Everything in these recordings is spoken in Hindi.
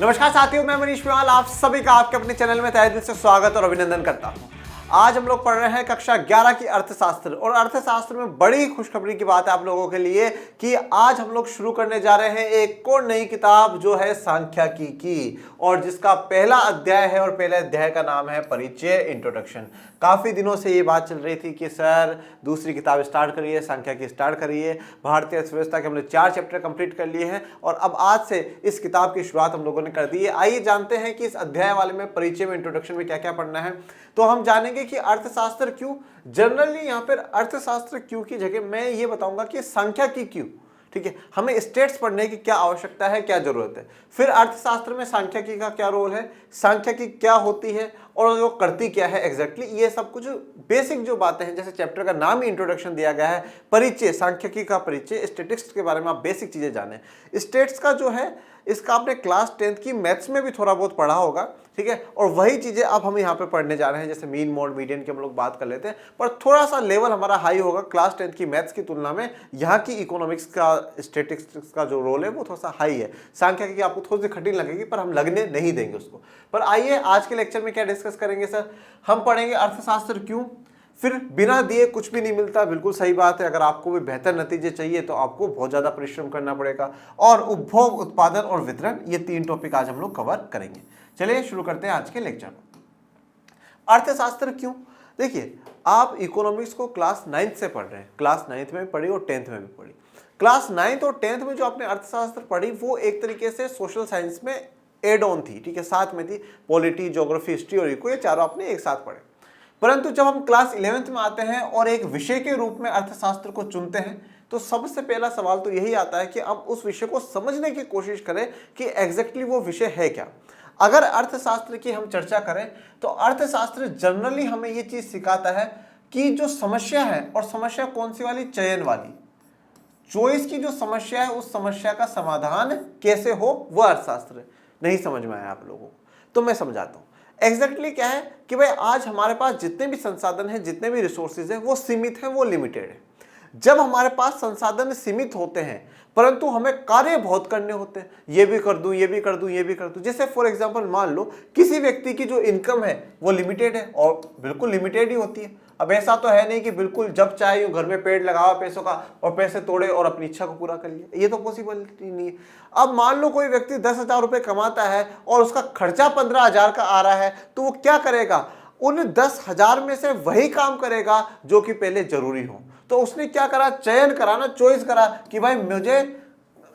नमस्कार साथियों, मैं मनीष पिवाल आप सभी का आपके अपने चैनल में तहे दिल से स्वागत और अभिनंदन करता हूं। आज हम लोग पढ़ रहे हैं कक्षा 11 की अर्थशास्त्र और अर्थशास्त्र में बड़ी खुशखबरी की बात है आप लोगों के लिए कि आज हम लोग शुरू करने जा रहे हैं एक और नई किताब जो है सांख्यिकी की और जिसका पहला अध्याय है और पहले अध्याय का नाम है परिचय, इंट्रोडक्शन। काफी दिनों से ये बात चल रही थी कि सर दूसरी किताब स्टार्ट करिए, सांख्यिकी स्टार्ट करिए। भारतीय अर्थव्यवस्था के हमने 4 चैप्टर कंप्लीट कर लिए हैं और अब आज से इस किताब की शुरुआत हम लोगों ने कर दी है। आइए जानते हैं कि इस अध्याय वाले में परिचय में, इंट्रोडक्शन में क्या क्या पढ़ना है। तो हम जानेंगे कि अर्थशास्त्र क्यों, जनरली यहाँ पर अर्थशास्त्र क्यों की जगह मैं ये बताऊंगा कि सांख्यिकी क्यों। ठीक है, हमें स्टेट्स पढ़ने की क्या आवश्यकता है, क्या जरूरत है। फिर अर्थशास्त्र में सांख्यिकी का क्या रोल है, सांख्यिकी क्या होती है और वो करती क्या है एग्जैक्टली, ये सब कुछ बेसिक जो बातें हैं, जैसे चैप्टर का नाम ही इंट्रोडक्शन दिया गया है परिचय, सांख्यिकी का परिचय, स्टेटिस्टिक्स के बारे में आप बेसिक चीजें जानें। स्टेट्स का जो है इसका आपने क्लास 10th की मैथ्स में भी थोड़ा बहुत पढ़ा होगा, ठीक है, और वही चीजें अब हम यहाँ पे पढ़ने जा रहे हैं। जैसे मीन, मोड, मीडियन की हम लोग बात कर लेते हैं, पर थोड़ा सा लेवल हमारा हाई होगा क्लास 10th की मैथ्स की तुलना में। यहाँ की इकोनॉमिक्स का, स्टैटिस्टिक्स का जो रोल है वो थोड़ा सा हाई है। सांख्यिकी आपको थोड़ी सी कठिन लगेगी पर हम लगने नहीं देंगे उसको। पर आइए आज के लेक्चर में क्या डिस्कस करेंगे सर, हम पढ़ेंगे अर्थशास्त्र क्यों, फिर बिना दिए कुछ भी नहीं मिलता, बिल्कुल सही बात है। अगर आपको भी बेहतर नतीजे चाहिए तो आपको बहुत ज्यादा परिश्रम करना पड़ेगा, और उपभोग, उत्पादन और वितरण, ये 3 टॉपिक आज हम लोग कवर करेंगे। चलिए शुरू करते हैं आज के लेक्चर को। अर्थशास्त्र क्यों, देखिए आप इकोनॉमिक्स को क्लास 9th से पढ़ रहे हैं, क्लास 9th में भी पढ़ी और 10th में भी पढ़ी। क्लास 9th और 10th में जो आपने अर्थशास्त्र पढ़ी वो एक तरीके से सोशल साइंस में एड ऑन थी, ठीक है, साथ में थी। पॉलिटी, ज्योग्राफी, हिस्ट्री और इको, ये चारों आपने एक साथ पढ़े। परंतु जब हम क्लास 11th में आते हैं और एक विषय के रूप में अर्थशास्त्र को चुनते हैं तो सबसे पहला सवाल तो यही आता है कि अब उस विषय को समझने की कोशिश करें कि एग्जैक्टली वो विषय है क्या। अगर अर्थशास्त्र की हम चर्चा करें तो अर्थशास्त्र जनरली हमें ये चीज सिखाता है कि जो समस्या है, और समस्या कौन सी वाली, चयन वाली, चॉइस की जो समस्या है उस समस्या का समाधान कैसे हो, वो अर्थशास्त्र है। नहीं समझ में आया आप लोगों को तो मैं समझाता हूं। एग्जैक्टली क्या है कि भाई आज हमारे पास जितने भी संसाधन हैं, जितने भी रिसोर्सेज हैं, वो सीमित हैं, वो लिमिटेड है। जब हमारे पास संसाधन सीमित होते हैं परंतु हमें कार्य बहुत करने होते हैं, ये भी कर दूं, ये भी कर दूं, ये भी कर दूं। जैसे फॉर एग्जांपल मान लो किसी व्यक्ति की जो इनकम है वो लिमिटेड है, और बिल्कुल लिमिटेड ही होती है। अब ऐसा तो है नहीं कि बिल्कुल जब चाहे यूं घर में पेड़ लगाओ पैसों का और पैसे तोड़े और अपनी इच्छा को पूरा कर लिया, ये तो पॉसिबिलिटी नहीं है। अब मान लो कोई व्यक्ति 10,000 रुपये कमाता है और उसका खर्चा 15,000 का आ रहा है, तो वो क्या करेगा, उन 10,000 में से वही काम करेगा जो कि पहले जरूरी हो। तो उसने क्या करा, चयन करा ना, चॉइस करा कि भाई मुझे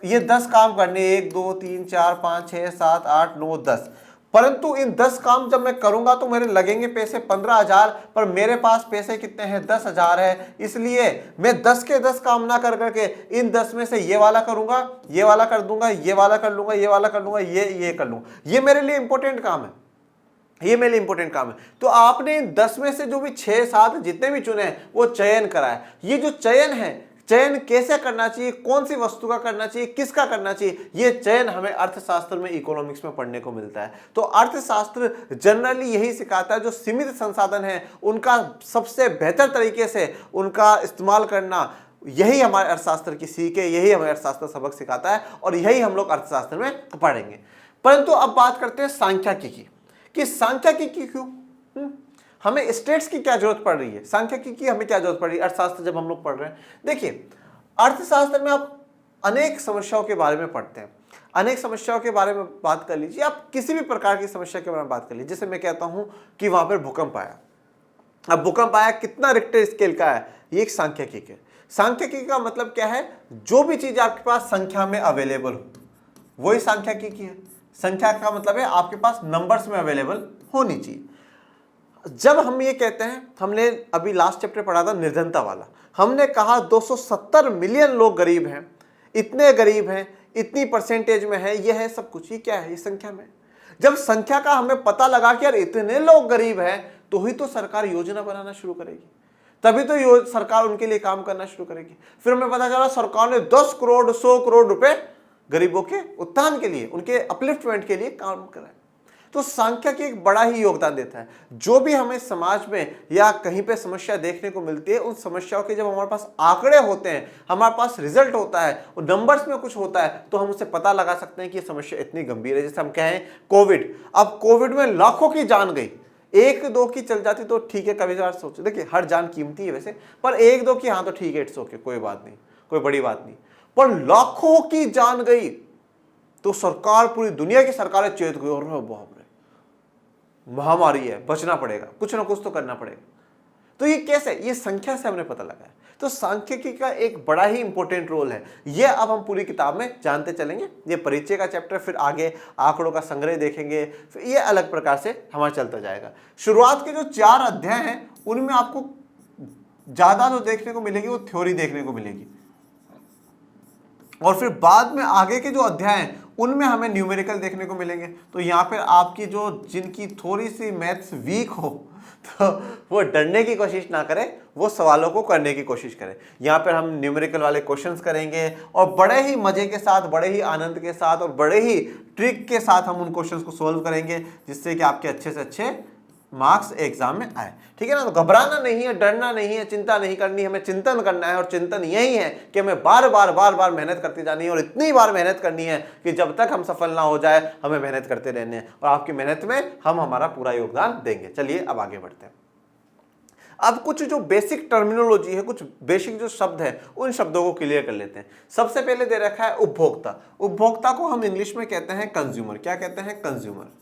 ये 10 काम करने, 1 2 3 4 5 6 7 8 9 10, परंतु इन 10 काम जब मैं करूंगा तो मेरे लगेंगे पैसे 15,000, पर मेरे पास पैसे कितने हैं, 10,000 है। इसलिए मैं 10 के 10 काम ना कर करके इन 10 में से ये वाला करूंगा, ये वाला कर दूंगा, ये वाला कर लूंगा, ये वाला कर लूंगा, ये कर लूंगा। ये मेरे लिए इंपॉर्टेंट काम है, ये मेरे लिए इंपॉर्टेंट काम है। तो आपने इन 10 में से जो भी 6-7 जितने भी चुने हैं वो चयन करा है। ये जो चयन है, चयन कैसे करना चाहिए, कौन सी वस्तु का करना चाहिए, किसका करना चाहिए, ये चयन हमें अर्थशास्त्र में, इकोनॉमिक्स में पढ़ने को मिलता है। तो अर्थशास्त्र जनरली यही सिखाता है जो सीमित संसाधन है उनका सबसे बेहतर तरीके से उनका इस्तेमाल करना, यही हमारे अर्थशास्त्र की सीख है, यही हमें अर्थशास्त्र सबक सिखाता है और यही हम लोग अर्थशास्त्र में पढ़ेंगे। परंतु अब बात करते हैं सांख्यिकी की, कि सांख्यिकी क्यों, हमें स्टेट्स की क्या जरूरत पड़ रही है, सांख्यिकी की हमें क्या जरूरत पड़ रही है अर्थशास्त्र जब हम लोग पढ़ रहे हैं। देखिए अर्थशास्त्र में आप अनेक समस्याओं के बारे में पढ़ते हैं, अनेक समस्याओं के बारे में बात कर लीजिए, आप किसी भी प्रकार की समस्या के बारे में बात कर लीजिए। जैसे मैं कहता हूं कि वहां पर भूकंप आया, अब भूकंप आया कितना रिक्टर स्केल का है, ये एक सांख्यिकी है। सांख्यिकी का मतलब क्या है, जो भी चीज आपके पास संख्या में अवेलेबल हो वही सांख्यिकी है। संख्या का मतलब है आपके पास नंबर्स में अवेलेबल होनी चाहिए। जब हम ये कहते हैं, हमने अभी लास्ट चैप्टर पढ़ा था निर्धनता वाला, हमने कहा 270 मिलियन लोग गरीब हैं, इतने गरीब हैं, इतनी परसेंटेज में है, ये है सब कुछ, ये क्या है, ये संख्या में। जब संख्या का हमें पता लगा कि यार इतने लोग गरीब हैं, तो ही तो सरकार योजना बनाना शुरू करेगी, तभी तो सरकार उनके लिए काम करना शुरू करेगी। फिर हमें पता चला सरकार ने 10 करोड़ 100 करोड़ रुपए गरीबों के उत्थान के लिए, उनके अपलिफ्टमेंट के लिए काम करा है। तो सांख्यिकी एक बड़ा ही योगदान देता है। जो भी हमें समाज में या कहीं पे समस्या देखने को मिलती है, उन समस्याओं के जब हमारे पास आंकड़े होते हैं, हमारे पास रिजल्ट होता है और नंबर्स में कुछ होता है, तो हम उससे पता लगा सकते हैं कि ये समस्या इतनी गंभीर है। जैसे हम कहें कोविड, अब कोविड में लाखों की जान गई, एक दो की चल जाती तो ठीक है, कभी कभार सोचो, देखिए हर जान कीमती है वैसे, पर एक दो की हाँ तो ठीक है, इट्स ओके, कोई बात नहीं, कोई बड़ी बात नहीं। पर लाखों की जान गई तो सरकार, पूरी दुनिया की सरकारें चेत गई, और बाप रे महामारी है, बचना पड़ेगा, कुछ ना कुछ तो करना पड़ेगा। तो ये कैसे, ये संख्या से हमने पता लगा है। तो सांख्यिकी का एक बड़ा ही इंपॉर्टेंट रोल है। ये अब हम पूरी किताब में जानते चलेंगे। ये परिचय का चैप्टर, फिर आगे आंकड़ों का संग्रह देखेंगे, फिर ये अलग प्रकार से हमारा चलता जाएगा। शुरुआत के जो 4 अध्याय हैं उनमें आपको ज्यादा जो देखने को मिलेगी वो थ्योरी देखने को मिलेगी, और फिर बाद में आगे के जो अध्याय हैं उनमें हमें न्यूमेरिकल देखने को मिलेंगे। तो यहाँ पर आपकी जो जिनकी थोड़ी सी मैथ्स वीक हो तो वो डरने की कोशिश ना करें, वो सवालों को करने की कोशिश करें। यहाँ पर हम न्यूमेरिकल वाले क्वेश्चंस करेंगे और बड़े ही मजे के साथ, बड़े ही आनंद के साथ और बड़े ही ट्रिक के साथ हम उन क्वेश्चंस को सोल्व करेंगे, जिससे कि आपके अच्छे से अच्छे मार्क्स एग्जाम में आए। ठीक है ना। तो घबराना नहीं है, डरना नहीं है, चिंता नहीं करनी, हमें चिंतन करना है। और चिंतन यही है कि हमें बार बार मेहनत करती जानी है, और इतनी बार मेहनत करनी है कि जब तक हम सफल ना हो जाए हमें मेहनत करते रहने हैं, और आपकी मेहनत में हम हमारा पूरा योगदान देंगे। चलिए अब आगे बढ़ते हैं। अब कुछ जो बेसिक टर्मिनोलॉजी है, कुछ बेसिक जो शब्द है, उन शब्दों को क्लियर कर लेते हैं। सबसे पहले दे रखा है उपभोक्ता। उपभोक्ता को हम इंग्लिश में कहते हैं कंज्यूमर। क्या कहते हैं? कंज्यूमर।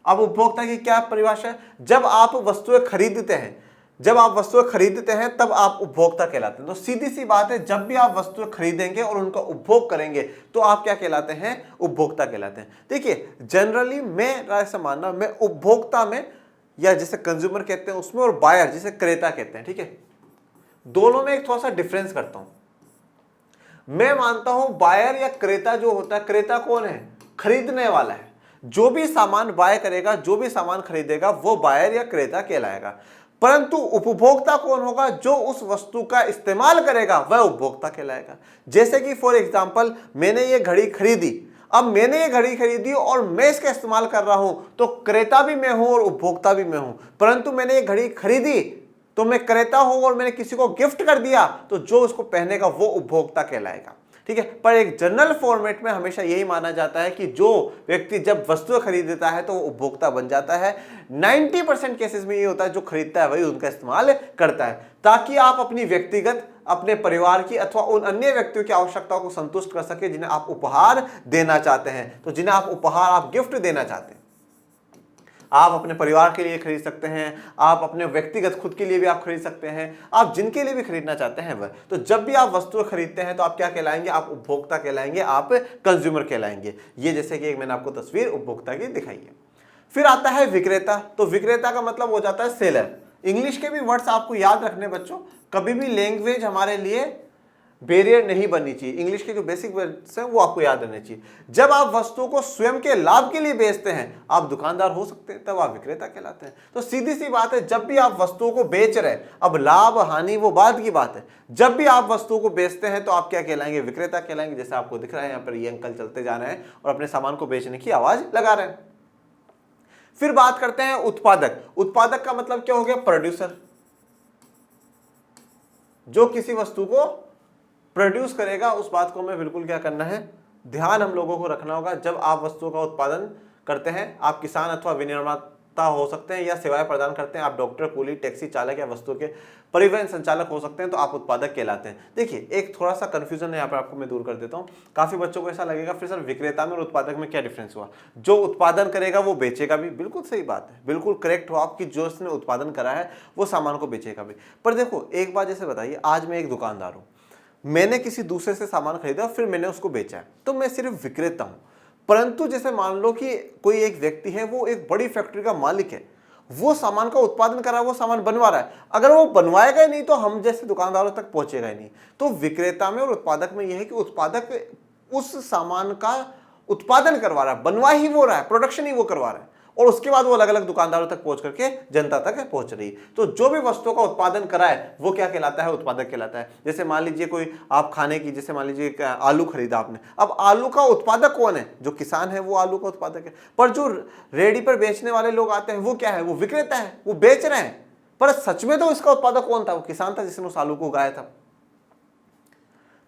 अब उपभोक्ता की क्या परिभाषा है? जब आप वस्तुएं खरीदते हैं, जब आप वस्तुएं खरीदते हैं तब आप उपभोक्ता कहलाते हैं। तो सीधी सी बात है, जब भी आप वस्तुएं खरीदेंगे और उनका उपभोग करेंगे तो आप क्या कहलाते हैं? उपभोक्ता कहलाते हैं। देखिए जनरली मेरा ऐसा मानना, मैं उपभोक्ता में या जिसे कंज्यूमर कहते हैं उसमें, और बायर जिसे क्रेता कहते हैं, ठीक है, दोनों में एक थोड़ा सा डिफरेंस करता हूं। मैं मानता हूं बायर या क्रेता जो होता है, क्रेता कौन है? खरीदने वाला है। जो भी सामान बाय करेगा, जो भी सामान खरीदेगा, वो बायर या क्रेता कहलाएगा। परंतु उपभोक्ता कौन होगा? जो उस वस्तु का इस्तेमाल करेगा वह उपभोक्ता कहलाएगा। जैसे कि फॉर एग्जांपल, मैंने ये घड़ी खरीदी, अब मैंने ये घड़ी खरीदी और मैं इसका इस्तेमाल कर रहा हूं, तो क्रेता भी मैं हूं और उपभोक्ता भी मैं हूं। परंतु मैंने ये घड़ी खरीदी तो मैं क्रेता हूं और मैंने किसी को गिफ्ट कर दिया, तो जो उसको पहनेगा वो उपभोक्ता कहलाएगा। ठीक है। पर एक जनरल फॉर्मेट में हमेशा यही माना जाता है कि जो व्यक्ति जब वस्तु खरीदता है तो वो उपभोक्ता बन जाता है। 90% केसेस में ये होता है जो खरीदता है वही उनका इस्तेमाल करता है, ताकि आप अपनी व्यक्तिगत, अपने परिवार की अथवा उन अन्य व्यक्तियों की आवश्यकताओं को संतुष्ट कर सके जिन्हें आप उपहार देना चाहते हैं। तो जिन्हें आप उपहार, आप गिफ्ट देना चाहते हैं, आप अपने परिवार के लिए खरीद सकते हैं, आप अपने व्यक्तिगत खुद के लिए भी आप खरीद सकते हैं, आप जिनके लिए भी खरीदना चाहते हैं वह। तो जब भी आप वस्तु खरीदते हैं तो आप क्या कहलाएंगे? आप उपभोक्ता कहलाएंगे, आप कंज्यूमर कहलाएंगे। ये जैसे कि एक मैंने आपको तस्वीर उपभोक्ता की दिखाई है। फिर आता है विक्रेता। तो विक्रेता का मतलब हो जाता है सेलर। इंग्लिश के भी वर्ड्स आपको याद रखने बच्चों, कभी भी लैंग्वेज हमारे लिए बैरियर नहीं बननी चाहिए। इंग्लिश के जो बेसिक वर्ड्स हैं वो आपको याद रहने चाहिए। जब आप वस्तुओं को स्वयं के लाभ के लिए बेचते हैं, आप दुकानदार हो सकते हैं, तब आप विक्रेता कहलाते हैं। तो सीधी सी बात है, जब भी आप वस्तुओं को बेच रहे हैं, अब लाभ हानि वो बाद की बात है, जब भी आप वस्तुओं को बेचते हैं तो आप क्या कहलाएंगे? विक्रेता कहलाएंगे। जैसे आपको दिख रहा है यहाँ पर ये अंकल चलते जा रहे हैं और अपने सामान को बेचने की आवाज लगा रहे हैं। फिर बात करते हैं उत्पादक। उत्पादक का मतलब क्या हो गया? प्रोड्यूसर। जो किसी वस्तु को प्रोड्यूस करेगा, उस बात को हमें बिल्कुल क्या करना है? ध्यान हम लोगों को रखना होगा। जब आप वस्तुओं का उत्पादन करते हैं, आप किसान अथवा विनिर्माता हो सकते हैं या सेवाएं प्रदान करते हैं, आप डॉक्टर, कूली, टैक्सी चालक या वस्तुओं के परिवहन संचालक हो सकते हैं, तो आप उत्पादक कहलाते हैं। देखिए एक थोड़ा सा कंफ्यूजन है यहाँ पर, आपको मैं दूर कर देता हूँ। काफी बच्चों को ऐसा लगेगा फिर सर विक्रेता में और उत्पादक में क्या डिफरेंस हुआ? जो उत्पादन करेगा वो बेचेगा भी। बिल्कुल सही बात है, बिल्कुल करेक्ट हो आपकी। जो उसने उत्पादन करा है वो सामान को बेचेगा भी। पर देखो एक बात जैसे बताइए, आज मैं एक दुकानदार हूँ, मैंने किसी दूसरे से सामान खरीदा फिर मैंने उसको बेचा है, तो मैं सिर्फ विक्रेता हूं। परंतु जैसे मान लो कि कोई एक व्यक्ति है, वो एक बड़ी फैक्ट्री का मालिक है, वो सामान का उत्पादन कर रहा है, वो सामान बनवा रहा है, अगर वो बनवाएगा ही नहीं तो हम जैसे दुकानदारों तक पहुंचेगा ही नहीं। तो विक्रेता में और उत्पादक में यह है कि उत्पादक उस सामान का उत्पादन करवा रहा है, बनवा ही वो रहा है, प्रोडक्शन ही वो करवा रहा है, और उसके बाद वो अलग अलग दुकानदारों तक पहुंच करके जनता तक पहुंच रही है। तो जो भी वस्तुओं का उत्पादन कराए वो क्या कहलाता है, उत्पादक कहलाता है। जैसे मान लीजिए कोई आप खाने की, जैसे मान लीजिए आलू खरीदा आपने, अब आलू का उत्पादक कौन है, जो किसान है वो आलू का उत्पादक है। पर जो रेडी पर बेचने वाले लोग आते हैं वो क्या है, वो विक्रेता है, वो बेच रहे हैं, पर सच में तो इसका उत्पादक कौन था, वो किसान था जिसने उस आलू को उगाया था।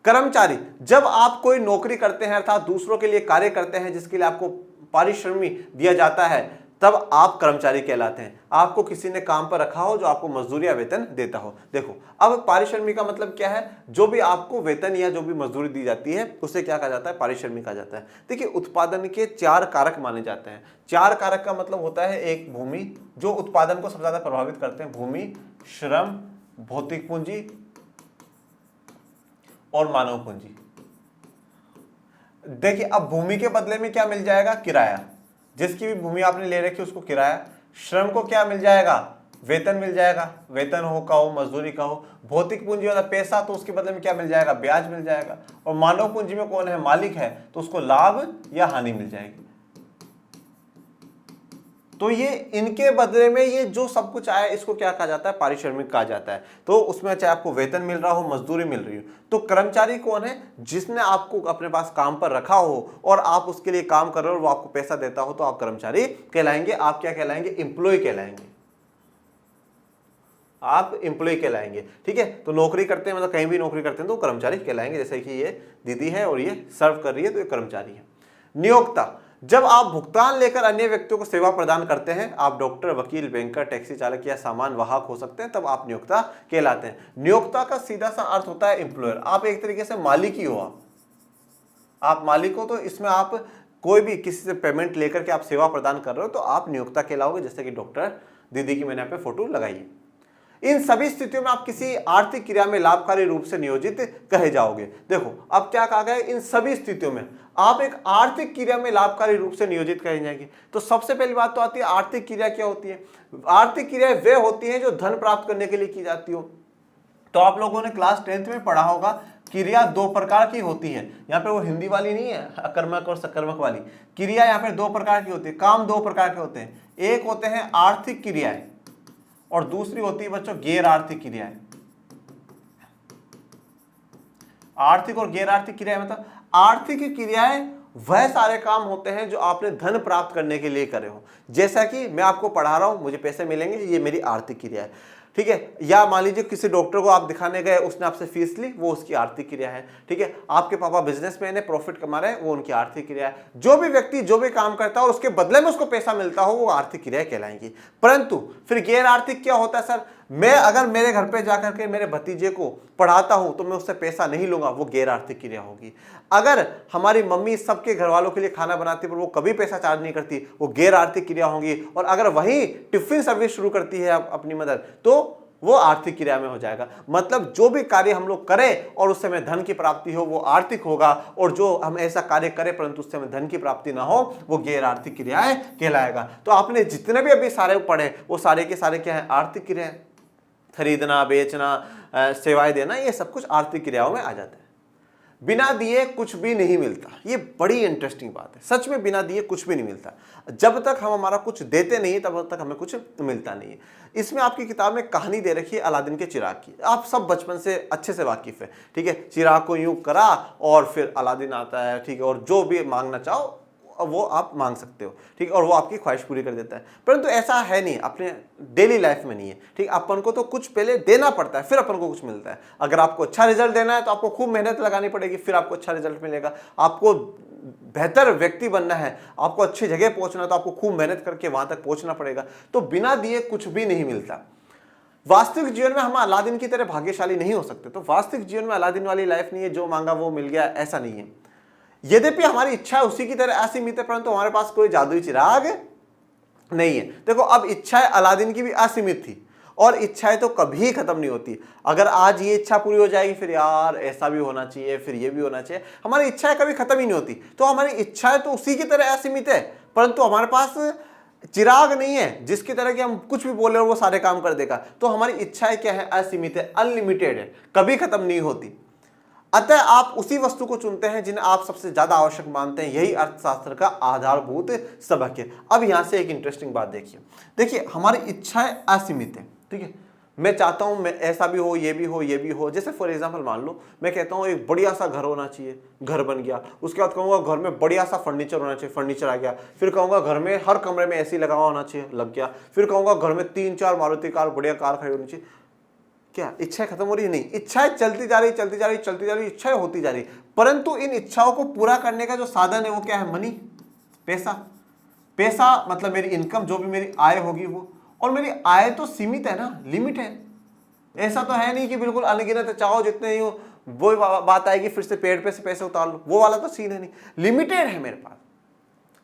कर्मचारी, जब आप कोई नौकरी करते हैं अर्थात दूसरों के लिए कार्य करते हैं जिसके लिए आपको पारिश्रमिक दिया जाता है, तब आप कर्मचारी कहलाते हैं। आपको किसी ने काम पर रखा हो जो आपको मजदूरी या वेतन देता हो। देखो अब पारिश्रमिक का मतलब क्या है, जो भी आपको वेतन या जो भी मजदूरी दी जाती है उसे क्या कहा जाता है, पारिश्रमिक कहा जाता है। देखिए उत्पादन के 4 कारक माने जाते हैं। 4 कारक का मतलब होता है, एक भूमि, जो उत्पादन को सबसे ज्यादा प्रभावित करते हैं, भूमि, श्रम, भौतिक पूंजी और मानव पूंजी। देखिए अब भूमि के बदले में क्या मिल जाएगा, किराया, जिसकी भी भूमि आपने ले रखी उसको किराया। श्रम को क्या मिल जाएगा, वेतन मिल जाएगा, वेतन हो का हो, मजदूरी का हो। भौतिक पूंजी वाला पैसा, तो उसके बदले में क्या मिल जाएगा, ब्याज मिल जाएगा। और मानव पूंजी में कौन है, मालिक है, तो उसको लाभ या हानि मिल जाएगी। तो ये इनके बदले में ये जो सब कुछ आया इसको क्या कहा जाता है, पारिश्रमिक कहा जाता है। तो उसमें चाहे आपको वेतन मिल रहा हो, मजदूरी मिल रही हो। तो कर्मचारी कौन है, जिसने आपको अपने पास काम पर रखा हो और आप उसके लिए काम कर रहे हो और वो आपको पैसा देता हो, तो आप कर्मचारी कहलाएंगे। आप क्या कहलाएंगे, एम्प्लॉय कहलाएंगे, आप एम्प्लॉय कहलाएंगे। ठीक है, तो नौकरी करते हैं, मतलब कहीं भी नौकरी करते हैं तो कर्मचारी कहलाएंगे। जैसे कि ये दीदी है और ये सर्व कर रही है तो ये कर्मचारी है। नियोक्ता, जब आप भुगतान लेकर अन्य व्यक्तियों को सेवा प्रदान करते हैं, आप डॉक्टर, वकील, बैंकर, टैक्सी चालक या सामान वाहक हो सकते हैं, तब आप नियोक्ता कहलाते हैं। नियोक्ता का सीधा सा अर्थ होता है एम्प्लॉयर। आप एक तरीके से मालिक ही हो, आप मालिक हो। तो इसमें आप कोई भी किसी से पेमेंट लेकर के आप सेवा प्रदान कर रहे हो तो आप नियोक्ता कहलाओगे। जैसे कि डॉक्टर दीदी की मैंने यहाँ पे फोटो लगाई है। इन सभी स्थितियों में आप किसी आर्थिक क्रिया में लाभकारी रूप से नियोजित कहे जाओगे। देखो अब क्या कहा गया है, इन सभी स्थितियों में आप एक आर्थिक क्रिया में लाभकारी रूप से नियोजित कहे जाएंगे। तो सबसे पहली बात तो आती है आर्थिक क्रिया क्या होती है। आर्थिक क्रिया वे होती है जो धन प्राप्त करने के लिए की जाती हो। तो आप लोगों ने क्लास 10th में पढ़ा होगा, क्रिया 2 प्रकार की होती है। यहाँ पे वो हिंदी वाली नहीं है, अकर्मक और सकर्मक वाली क्रिया। यहाँ पे 2 प्रकार की होती है, काम 2 प्रकार के होते हैं। एक होते हैं आर्थिक क्रियाएं और दूसरी होती है बच्चों गैर आर्थिक क्रियाएं। आर्थिक और गैर आर्थिक क्रियाएं मतलब आर्थिक क्रियाएं वह सारे काम होते हैं जो आपने धन प्राप्त करने के लिए करे हो। जैसा कि मैं आपको पढ़ा रहा हूं, मुझे पैसे मिलेंगे, ये मेरी आर्थिक क्रिया है। ठीक है, या मान लीजिए किसी डॉक्टर को आप दिखाने गए, उसने आपसे फीस ली, वो उसकी आर्थिक क्रिया है। ठीक है, आपके पापा बिजनेसमैन है, प्रॉफिट कमा रहे हैं, वो उनकी आर्थिक क्रिया है। जो भी व्यक्ति जो भी काम करता है और उसके बदले में उसको पैसा मिलता हो, वो आर्थिक क्रिया कहलाएंगी। परंतु फिर गैर आर्थिक क्या होता है, सर मैं अगर मेरे घर पे जाकर के मेरे भतीजे को पढ़ाता हूं तो मैं उससे पैसा नहीं लूंगा, वो गैर आर्थिक क्रिया होगी। अगर हमारी मम्मी सबके घर वालों के लिए खाना बनाती है पर वो कभी पैसा चार्ज नहीं करती, वो गैर आर्थिक क्रिया होगी। और अगर वही टिफिन सर्विस शुरू करती है अपनी मदर, तो वो आर्थिक क्रिया में हो जाएगा। मतलब जो भी कार्य हम लोग करें और उससे हमें धन की प्राप्ति हो, वो आर्थिक होगा। और जो हम ऐसा कार्य करें परंतु उससे हमें धन की प्राप्ति ना हो, वो गैर आर्थिक क्रियाएं कहलाएगा। तो आपने जितने भी अभी सारे पढ़े वो सारे के सारे क्या है, आर्थिक क्रियाएं। खरीदना, बेचना, सेवाएं देना, ये सब कुछ आर्थिक क्रियाओं में आ जाता है। बिना दिए कुछ भी नहीं मिलता, ये बड़ी इंटरेस्टिंग बात है। सच में बिना दिए कुछ भी नहीं मिलता। जब तक हम हमारा कुछ देते नहीं तब तक हमें कुछ मिलता नहीं है। इसमें आपकी किताब में कहानी दे रखी है अलादीन के चिराग की। आप सब बचपन से अच्छे से वाकिफ है। ठीक है, चिराग को यूं करा और फिर अलादीन आता है। ठीक है, और जो भी मांगना चाहो वो आप मांग सकते हो। ठीक, और वो आपकी ख्वाहिश पूरी कर देता है। परंतु ऐसा है नहीं, अपने डेली लाइफ में नहीं है। ठीक, अपन को तो कुछ पहले देना पड़ता है फिर अपन को कुछ मिलता है। अगर आपको अच्छा रिजल्ट देना है तो आपको खूब मेहनत लगानी पड़ेगी, फिर आपको अच्छा रिजल्ट मिलेगा। आपको बेहतर व्यक्ति बनना है, आपको अच्छी जगह पहुंचना है, तो आपको खूब मेहनत करके वहां तक पहुंचना पड़ेगा। तो बिना दिए कुछ भी नहीं मिलता। वास्तविक जीवन में हम अलादीन की तरह भाग्यशाली नहीं हो सकते। तो वास्तविक जीवन में अलादीन वाली लाइफ नहीं है, जो मांगा वो मिल गया, ऐसा नहीं है। यद्यपि हमारी इच्छा उसी की तरह असीमित है, परंतु हमारे पास कोई जादुई चिराग नहीं है। देखो अब इच्छाएं अलादीन की भी असीमित थी और इच्छाएं तो कभी खत्म नहीं होती। अगर आज ये इच्छा पूरी हो जाएगी फिर यार ऐसा भी होना चाहिए, फिर ये भी होना चाहिए। हमारी इच्छाएं कभी खत्म ही नहीं होती। तो हमारी इच्छाएं तो उसी की तरह असीमित है, परंतु हमारे पास चिराग नहीं है जिसकी तरह कि हम कुछ भी बोले और वो सारे काम कर देगा। तो हमारी इच्छाएं क्या है, असीमित है, अनलिमिटेड है, कभी खत्म नहीं होती। अतः आप उसी वस्तु को चुनते हैं जिन्हें आप सबसे ज्यादा आवश्यक मानते हैं। यही अर्थशास्त्र का आधारभूत सबक है। अब यहां से एक इंटरेस्टिंग बात देखिए हमारी इच्छाएं असीमित है, ठीक है। मैं चाहता हूं मैं ऐसा भी हो, ये भी हो, ये भी हो। जैसे फॉर एग्जांपल मान लो मैं कहता हूं एक बढ़िया सा घर होना चाहिए, घर बन गया। उसके बाद कहूंगा घर में बढ़िया सा फर्नीचर होना चाहिए, फर्नीचर आ गया। फिर कहूंगा घर में हर कमरे में एसी लगा होना चाहिए, लग गया। फिर कहूंगा घर में 3-4 मारुति कार, बढ़िया कार खड़ी होनी चाहिए। क्या इच्छाएं खत्म हो रही है? नहीं, इच्छाएं चलती जा रही, इच्छाएं होती जा रही। परंतु इन इच्छाओं को पूरा करने का जो साधन है वो क्या है? मनी, पैसा मतलब मेरी इनकम, जो भी मेरी आय होगी वो। और मेरी आय तो सीमित है ना, लिमिट है। ऐसा तो है नहीं कि बिल्कुल अनगिनत चाहो जितने ही हो, वो बात आएगी फिर से पेड़ पे से पैसे उतार लो, वो वाला तो सीन है नहीं। लिमिटेड है मेरे पास,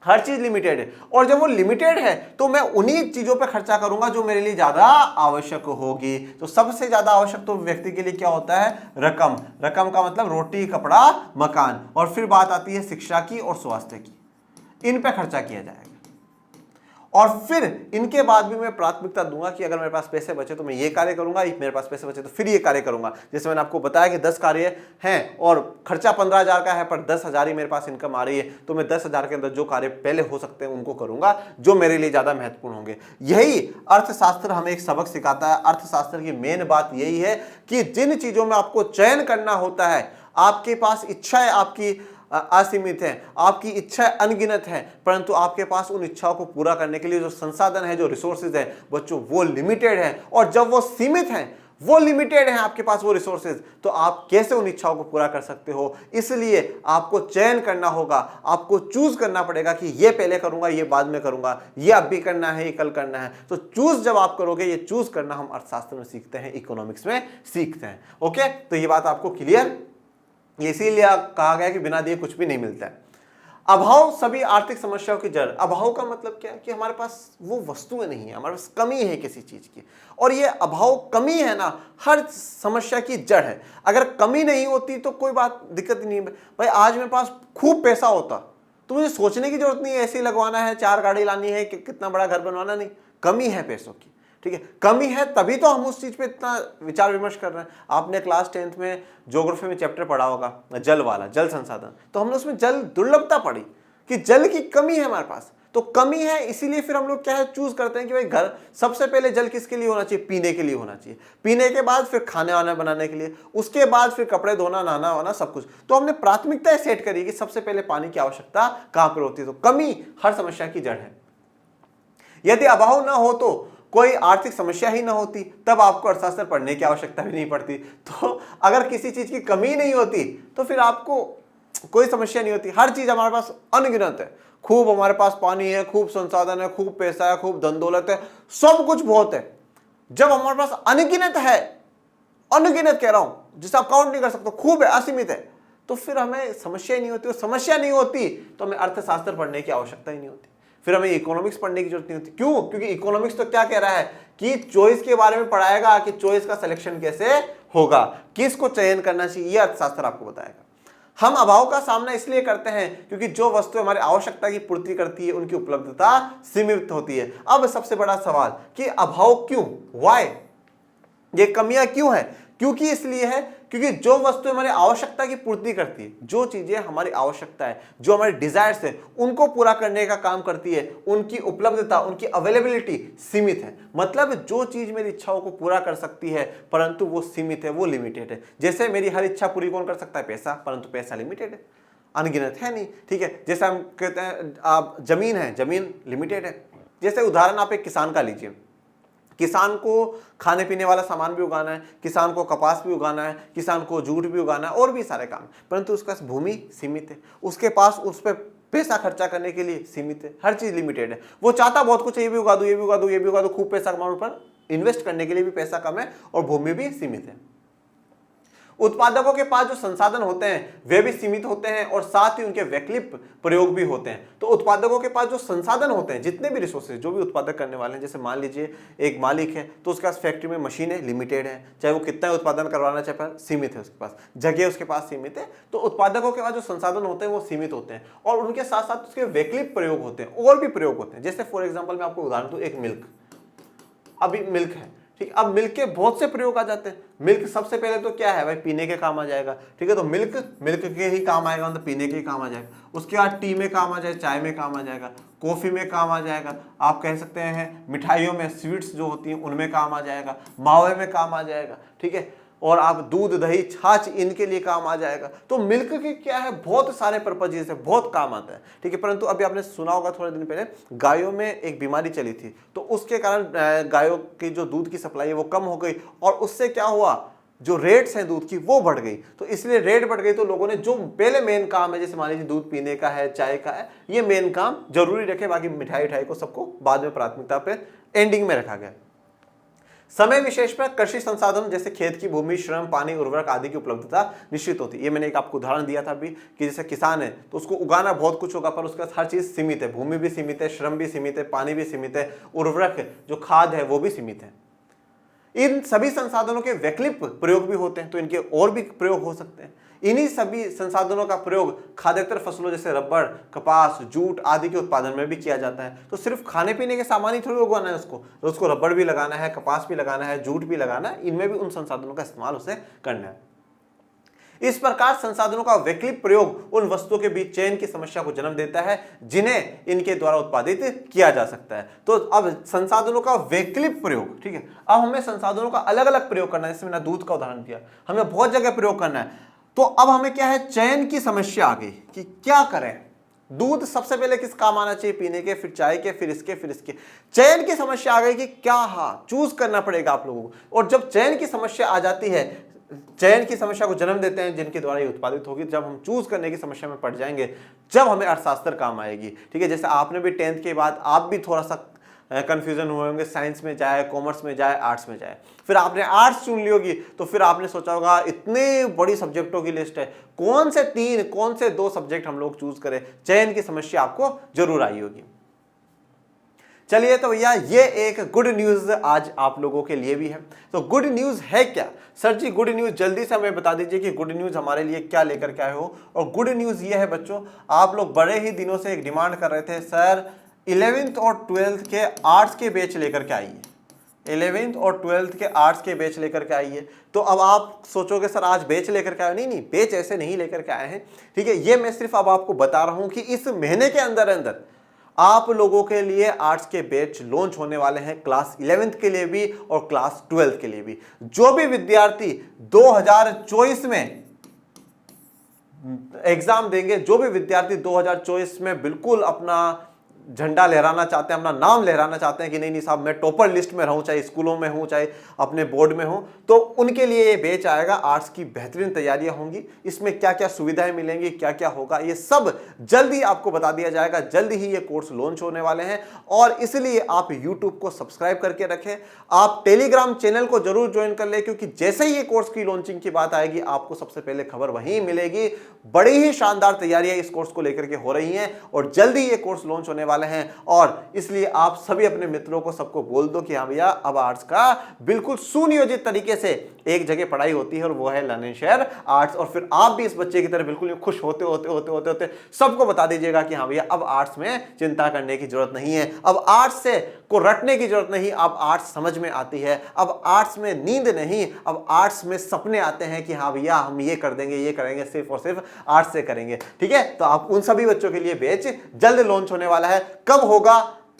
हर चीज लिमिटेड है। और जब वो लिमिटेड है तो मैं उन्हीं चीजों पे खर्चा करूंगा जो मेरे लिए ज्यादा आवश्यक होगी। तो सबसे ज्यादा आवश्यक तो व्यक्ति के लिए क्या होता है? रकम का मतलब रोटी, कपड़ा, मकान। और फिर बात आती है शिक्षा की और स्वास्थ्य की, इन पे खर्चा किया जाएगा। और फिर इनके बाद भी मैं प्राथमिकता दूंगा कि अगर मेरे पास पैसे बचे तो मैं ये कार्य करूंगा, मेरे पास पैसे बचे तो फिर ये कार्य करूंगा। जैसे मैंने आपको बताया कि 10 कार्य हैं और खर्चा 15,000 का है, पर 10,000 ही मेरे पास इनकम आ रही है, तो मैं 10,000 के अंदर जो कार्य पहले हो सकते हैं उनको करूंगा, जो मेरे लिए ज्यादा महत्वपूर्ण होंगे। यही अर्थशास्त्र हमें एक सबक सिखाता है। अर्थशास्त्र की मेन बात यही है कि जिन चीजों में आपको चयन करना होता है, आपके पास इच्छाएं आपकी असीमित है, आपकी इच्छा अनगिनत है, परंतु आपके पास उन इच्छाओं को पूरा करने के लिए जो संसाधन है, जो रिसोर्सेज है बच्चों, वो लिमिटेड है। और जब वो सीमित हैं, वो लिमिटेड है आपके पास वो रिसोर्सेज, तो आप कैसे उन इच्छाओं को पूरा कर सकते हो? इसलिए आपको चयन करना होगा, आपको चूज करना पड़ेगा कि ये पहले करूंगा, ये बाद में करूंगा, ये अब भी करना है, ये कल करना है। तो चूज जब आप करोगे, ये चूज करना हम अर्थशास्त्र में सीखते हैं, इकोनॉमिक्स में सीखते हैं। ओके, तो ये बात आपको क्लियर? इसीलिए कहा गया कि बिना दिए कुछ भी नहीं मिलता है। अभाव सभी आर्थिक समस्याओं की जड़। अभाव का मतलब क्या है? कि हमारे पास वो वस्तुएं नहीं है, हमारे पास कमी है किसी चीज की। और ये अभाव, कमी है ना, हर समस्या की जड़ है। अगर कमी नहीं होती तो कोई बात, दिक्कत नहीं है। भाई आज मेरे पास खूब पैसा होता तो मुझे सोचने की जरूरत नहीं है एसी लगवाना है, 4 गाड़ी लानी है, कि कितना बड़ा घर बनवाना। नहीं, कमी है पैसों की, ठीक है। कमी है तभी तो हम उस चीज पे इतना विचार विमर्श कर रहे हैं। आपने क्लास 10th में ज्योग्राफी में चैप्टर पढ़ा होगा जल वाला, जल संसाधन। तो हमने उसमें जल दुर्लभता पढ़ी कि जल की कमी है हमारे पास। तो कमी है, इसीलिए फिर हम लोग क्या है, चूज करते हैं कि भाई घर सबसे पहले जल किसके लिए होना चाहिए? पीने के लिए होना चाहिए। पीने के बाद फिर खाने वाना बनाने के लिए, उसके बाद फिर कपड़े धोना, नहाना वाना, सब कुछ। तो हमने प्राथमिकताएं सेट करी कि सबसे पहले पानी की आवश्यकता कहां पर होती है। तो कमी हर समस्या की जड़ है। यदि अभाव ना हो तो कोई आर्थिक समस्या ही ना होती, तब आपको अर्थशास्त्र पढ़ने की आवश्यकता भी नहीं पड़ती। तो अगर किसी चीज की कमी नहीं होती तो फिर आपको कोई समस्या नहीं होती। हर चीज हमारे पास अनगिनत है, खूब हमारे पास पानी है, खूब संसाधन है, खूब पैसा है, खूब धन दौलत है, सब कुछ बहुत है। जब हमारे पास अनगिनत है, अनगिनत कह रहा हूं, जिसे आप काउंट नहीं कर सकते, खूब है, असीमित है, तो फिर हमें समस्या ही नहीं होती। और समस्या नहीं होती तो हमें अर्थशास्त्र पढ़ने की आवश्यकता ही नहीं होती, फिर हमें इकोनॉमिक्स पढ़ने की जरूरत नहीं होती। क्यों? क्योंकि इकोनॉमिक्स तो क्या कह रहा है कि चॉइस के बारे में पढ़ाएगा, कि चॉइस का सिलेक्शन कैसे होगा, किसको चयन करना चाहिए, यह अर्थशास्त्र आपको बताएगा। हम अभाव का सामना इसलिए करते हैं क्योंकि जो वस्तु हमारी आवश्यकता की पूर्ति करती है उनकी उपलब्धता सीमित होती है। अब सबसे बड़ा सवाल कि अभाव क्यों, व्हाई, ये कमियां क्यों है? क्योंकि इसलिए है क्योंकि जो वस्तु हमारी आवश्यकता की पूर्ति करती है, जो चीजें हमारी आवश्यकता है, जो हमारी डिजायर्स है, उनको पूरा करने का काम करती है, उनकी उपलब्धता, उनकी अवेलेबिलिटी सीमित है। मतलब जो चीज मेरी इच्छाओं को पूरा कर सकती है परंतु वो सीमित है, वो लिमिटेड है। जैसे मेरी हर इच्छा पूरी कौन कर सकता है? पैसा, परंतु पैसा लिमिटेड है, अनगिनत है नहीं, ठीक है। जैसे हम कहते हैं आप जमीन है, जमीन लिमिटेड है। जैसे उदाहरण आप एक किसान का लीजिए, किसान को खाने पीने वाला सामान भी उगाना है, किसान को कपास भी उगाना है, किसान को जूट भी उगाना है, और भी सारे काम, परंतु उसका भूमि सीमित है, उसके पास उस पर पैसा खर्चा करने के लिए सीमित है, हर चीज लिमिटेड है। वो चाहता बहुत कुछ है, ये भी उगा दूं, ये भी उगा दूं, ये भी उगा दूं, खूब पैसा कमाऊं, पर इन्वेस्ट करने के लिए भी पैसा कम है और भूमि भी सीमित है। उत्पादकों के पास जो संसाधन होते हैं वे भी सीमित होते हैं और साथ ही उनके वैकल्पिक प्रयोग भी होते हैं। तो उत्पादकों के पास जो संसाधन होते हैं, जितने भी रिसोर्सेज जो भी उत्पादक करने वाले हैं, जैसे मान लीजिए एक मालिक है तो उसके पास फैक्ट्री में मशीनें लिमिटेड है, चाहे वो कितना उत्पादन करवाना चाहे, पर सीमित है, उसके पास जगह उसके पास सीमित है। तो उत्पादकों के पास जो संसाधन होते हैं वो सीमित होते हैं और उनके साथ साथ उसके वैकल्पिक प्रयोग होते हैं, और भी प्रयोग होते हैं। जैसे फॉर एग्जाम्पल मैं आपको उदाहरण दूं, एक मिल्क, अभी मिल्क है, ठीक, अब मिल्क के बहुत से प्रयोग आ जाते हैं। मिल्क सबसे पहले तो क्या है भाई, पीने के काम आ जाएगा, ठीक है, तो मिल्क के ही काम आएगा, मतलब पीने के ही काम आ जाएगा। उसके बाद टी में काम आ जाए, चाय में काम आ जाएगा, कॉफी में काम आ जाएगा, आप कह सकते हैं मिठाइयों में स्वीट्स जो होती हैं उनमें काम आ जाएगा, मावे में काम आ जाएगा, ठीक है, और आप दूध दही छाछ इनके लिए काम आ जाएगा। तो मिल्क के क्या है, बहुत सारे पर्पजेस है, बहुत काम आता है, ठीक है। परंतु अभी आपने सुना होगा थोड़े दिन पहले गायों में एक बीमारी चली थी, तो उसके कारण गायों की जो दूध की सप्लाई है वो कम हो गई, और उससे क्या हुआ, जो रेट्स हैं दूध की वो बढ़ गई। तो इसलिए रेट बढ़ गई, तो लोगों ने जो पहले मेन काम है, जैसे मान लीजिए दूध पीने का है, चाय का है, ये मेन काम जरूरी रखे, बाकी मिठाई उठाई को सबको बाद में प्राथमिकता पे एंडिंग में रखा गया। समय विशेष पर कृषि संसाधन जैसे खेत की भूमि, श्रम, पानी, उर्वरक आदि की उपलब्धता निश्चित होती है। ये मैंने एक आपको उदाहरण दिया था अभी कि जैसे किसान है तो उसको उगाना बहुत कुछ होगा, पर उसका हर चीज सीमित है, भूमि भी सीमित है, श्रम भी सीमित है, पानी भी सीमित है, उर्वरक जो खाद है वो भी सीमित है। इन सभी संसाधनों के वैकल्पिक प्रयोग भी होते हैं, तो इनके और भी प्रयोग हो सकते हैं। इन्हीं सभी संसाधनों का प्रयोग खाद्येतर फसलों जैसे रबड़, कपास, जूट आदि के उत्पादन में भी किया जाता है। तो सिर्फ खाने पीने के सामान ही थोड़ी उगाना है उसको रबड़ भी लगाना है, कपास भी लगाना है, जूट भी लगाना है, इनमें भी उन संसाधनों का इस्तेमाल उसे करना है। इस प्रकार संसाधनों का वैकल्पिक प्रयोग उन वस्तुओं के बीच चयन की समस्या को जन्म देता है जिन्हें इनके द्वारा उत्पादित किया जा सकता है। तो अब संसाधनों का वैकल्पिक प्रयोग, ठीक है, अब हमें संसाधनों का अलग अलग प्रयोग करना है। जैसे मैंने दूध का उदाहरण दिया, हमें बहुत जगह प्रयोग करना है, तो अब हमें क्या है, चयन की समस्या आ गई कि क्या करें। दूध सबसे पहले किस काम आना चाहिए, पीने के, फिर चाय के, फिर इसके। चयन की समस्या आ गई कि क्या, हाँ चूज करना पड़ेगा आप लोगों को। और जब चयन की समस्या आ जाती है, चयन की समस्या को जन्म देते हैं जिनके द्वारा ये उत्पादित होगी, जब हम चूज करने की समस्या में पड़ जाएंगे, जब हमें अर्थशास्त्र काम आएगी, ठीक है। जैसे आपने भी 10th के बाद आप भी थोड़ा सा कंफ्यूजन हुए होंगे, साइंस में जाए, कॉमर्स में जाए, आर्ट्स में जाए, फिर आपने आर्ट्स चुन ली होगी, तो फिर आपने सोचा होगा इतने बड़ी सब्जेक्टों की लिस्ट है, कौन से 3 कौन से 2 सब्जेक्ट हम लोग चूज करें। चयन की समस्या आपको जरूर आई होगी। चलिए तो भैया ये एक गुड न्यूज आज आप लोगों के लिए भी है। तो गुड न्यूज है क्या सर जी, गुड न्यूज जल्दी से हमें बता दीजिए कि गुड न्यूज हमारे लिए क्या लेकर के आए हो। और गुड न्यूज ये है बच्चों, आप लोग बड़े ही दिनों से एक डिमांड कर रहे थे, सर 11th और 12th के आर्ट्स के बैच लेकर के आइए, 11th और 12th के आर्ट्स के बैच लेकर के आइए। तो अब आप सोचोगे सर आज बैच लेकर के आए, नहीं बैच ऐसे नहीं लेकर के आए हैं, ठीक है। ये मैं सिर्फ अब आपको बता रहा हूं कि इस महीने के अंदर अंदर आप लोगों के लिए आर्ट्स के बैच लॉन्च होने वाले हैं, क्लास 11th के लिए भी और क्लास 12th के लिए भी। जो भी विद्यार्थी 2024 में एग्जाम देंगे, जो भी विद्यार्थी 2024 में बिल्कुल अपना झंडा लहराना चाहते हैं, अपना नाम लहराना चाहते हैं कि नहीं साहब मैं टॉपर लिस्ट में रहूं, चाहे स्कूलों में हूं चाहे अपने बोर्ड में हूं, तो उनके लिए ये बैच आएगा। आर्ट्स की बेहतरीन तैयारियां होंगी, इसमें क्या क्या सुविधाएं मिलेंगी, क्या क्या होगा, ये सब जल्दी आपको बता दिया जाएगा। जल्दी ही ये कोर्स लॉन्च होने वाले हैं, और इसलिए आप यूट्यूब को सब्सक्राइब करके रखें, आप टेलीग्राम चैनल को जरूर ज्वाइन कर ले, क्योंकि जैसे ही ये कोर्स की लॉन्चिंग की बात आएगी आपको सबसे पहले खबर वहीं मिलेगी। बड़ी ही शानदार तैयारियां इस कोर्स को लेकर के हो रही हैं, और जल्दी ये कोर्स लॉन्च होने वाले हैं। और इसलिए आप सभी अपने मित्रों को सबको बोल दो कि हाँ भैया अब आर्ट्स का बिल्कुल सुनियोजित तरीके से एक जगह पढ़ाई होती है, और वो है लर्निंग शेयर आर्ट्स। और फिर आप भी इस बच्चे की तरह बिल्कुल खुश होते होते सबको बता दीजिएगा कि हाँ भैया अब आर्ट्स में चिंता करने की जरूरत नहीं है, अब आर्ट्स से को रटने की जरूरत नहीं, अब आर्ट्स समझ में आती है, अब आर्ट्स में नींद नहीं, अब आर्ट्स में सपने आते हैं कि हाँ भैया हम ये कर देंगे, ये करेंगे, सिर्फ और सिर्फ आर्ट्स से करेंगे, ठीक है। तो आप उन सभी बच्चों के लिए बैच जल्द लॉन्च होने वाला है। कब होगा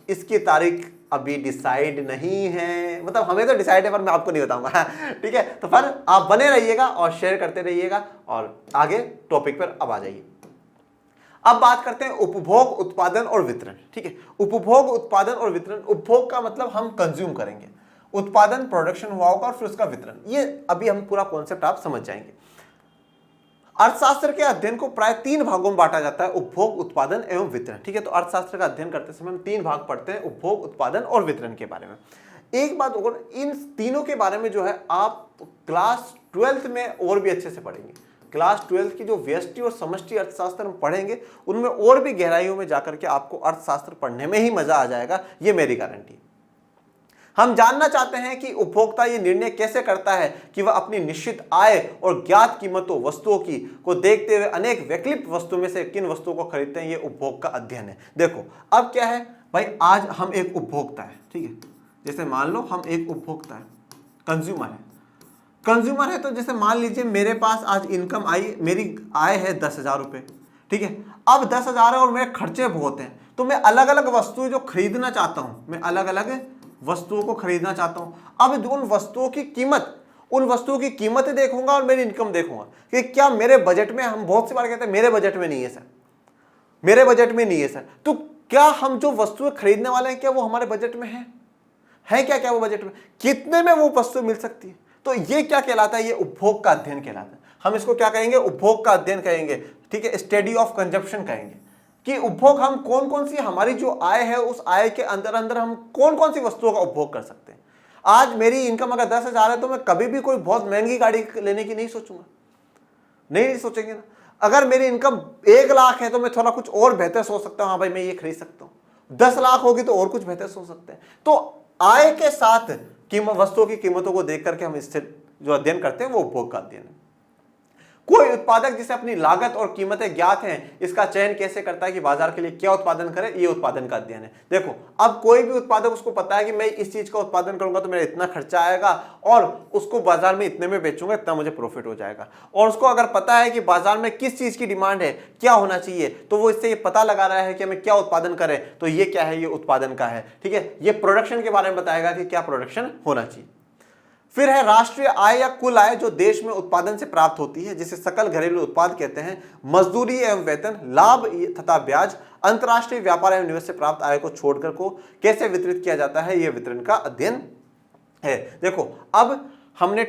इसकी तारीख अभी डिसाइड नहीं है, मतलब हमें तो डिसाइड है पर मैं आपको नहीं बताऊंगा, ठीक है। तो पर आप बने रहिएगा और शेयर करते रहिएगा, और आगे टॉपिक पर अब आ जाइए। अब बात करते हैं उपभोग, उत्पादन और वितरण, ठीक है। उपभोग, उत्पादन और वितरण। उपभोग का मतलब हम कंज्यूम करेंगे, उत्पादन प्रोडक्शन हुआ होगा, और फिर उसका वितरण, ये अभी हम पूरा कॉन्सेप्ट आप समझ जाएंगे। अर्थशास्त्र के अध्ययन को प्राय 3 भागों में बांटा जाता है, उपभोग, उत्पादन एवं वितरण, ठीक है। तो अर्थशास्त्र का अध्ययन करते समय हम 3 भाग पढ़ते हैं, उपभोग, उत्पादन और वितरण के बारे में। एक बात, अगर इन तीनों के बारे में जो है आप क्लास 12th में और भी अच्छे से पढ़ेंगे। क्लास 12th की जो व्यष्टि और समष्टि अर्थशास्त्र हम पढ़ेंगे, उनमें और भी गहराइयों में जाकर के आपको अर्थशास्त्र पढ़ने में ही मजा आ जाएगा, ये मेरी गारंटी। हम जानना चाहते हैं कि उपभोक्ता ये निर्णय कैसे करता है कि वह अपनी निश्चित आय और ज्ञात कीमतों वस्तुओं की को देखते हुए अनेक वैकल्पिक वस्तुओं में से किन वस्तुओं को खरीदते हैं। ये उपभोग का अध्ययन है। देखो अब क्या है भाई, आज हम एक उपभोक्ता है, ठीक है। जैसे मान लो हम एक उपभोक्ता है, कंज्यूमर है। कंज्यूमर है तो जैसे मान लीजिए मेरे पास आज इनकम आई, मेरी आय है 10,000 रुपये, ठीक है। अब 10,000 है और मेरे खर्चे बहुत हैं, तो मैं अलग अलग वस्तुएं जो खरीदना चाहता हूं, मैं अलग अलग वस्तुओं को खरीदना चाहता हूं। अब उन वस्तुओं की कीमतें देखूंगा और मेरी इनकम देखूंगा कि क्या मेरे बजट में, हम बहुत सी बार कहते हैं मेरे बजट में नहीं है सर, मेरे बजट में नहीं है सर, तो क्या हम जो वस्तुएं खरीदने वाले हैं क्या वो हमारे बजट में है क्या वो बजट में, कितने में वो वस्तु मिल सकती है। तो ये क्या कहलाता है, ये उपभोग का अध्ययन कहलाता है। हम इसको क्या कहेंगे, उपभोग का अध्ययन कहेंगे, ठीक है, स्टडी ऑफ कंजप्शन कहेंगे, कि उपभोग हम कौन कौन सी, हमारी जो आय है उस आय के अंदर अंदर हम कौन कौन सी वस्तुओं का उपभोग कर सकते हैं। आज मेरी इनकम अगर 10,000 है तो मैं कभी भी कोई बहुत महंगी गाड़ी लेने की नहीं सोचूंगा, नहीं सोचेंगे ना। अगर मेरी इनकम 1 लाख है तो मैं थोड़ा कुछ और बेहतर सोच सकता हूं, हाँ भाई मैं ये खरीद सकता हूं। 10 लाख होगी तो और कुछ बेहतर सोच सकते हैं। तो आय के साथ वस्तुओं की कीमतों को देख करके हम इससे जो अध्ययन करते हैं वो उपभोग का अध्ययन है। कोई उत्पादक जिसे अपनी लागत और कीमतें ज्ञात हैं, इसका चयन कैसे करता है कि बाजार के लिए क्या उत्पादन करे, ये उत्पादन का अध्ययन है। देखो अब कोई भी उत्पादक, उसको पता है कि मैं इस चीज का उत्पादन करूंगा तो मेरा इतना खर्चा आएगा और उसको बाजार में इतने में बेचूंगा, इतना मुझे प्रॉफिट हो जाएगा। और उसको अगर पता है कि बाजार में किस चीज की डिमांड है, क्या होना चाहिए, तो वो इससे ये पता लगा रहा है कि हमें क्या उत्पादन करें, तो ये क्या है, ये उत्पादन का है, ठीक है। ये प्रोडक्शन के बारे में बताएगा कि क्या प्रोडक्शन होना चाहिए। फिर है राष्ट्रीय आय या कुल आय, जो देश में उत्पादन से प्राप्त होती है, जिसे सकल घरेलू उत्पाद कहते हैं। मजदूरी एवं वेतन, लाभ तथा ब्याज, अंतर्राष्ट्रीय व्यापार एवं निवेश से प्राप्त आय को छोड़कर को कैसे वितरित किया जाता है, यह वितरण का अध्ययन है। देखो अब हमने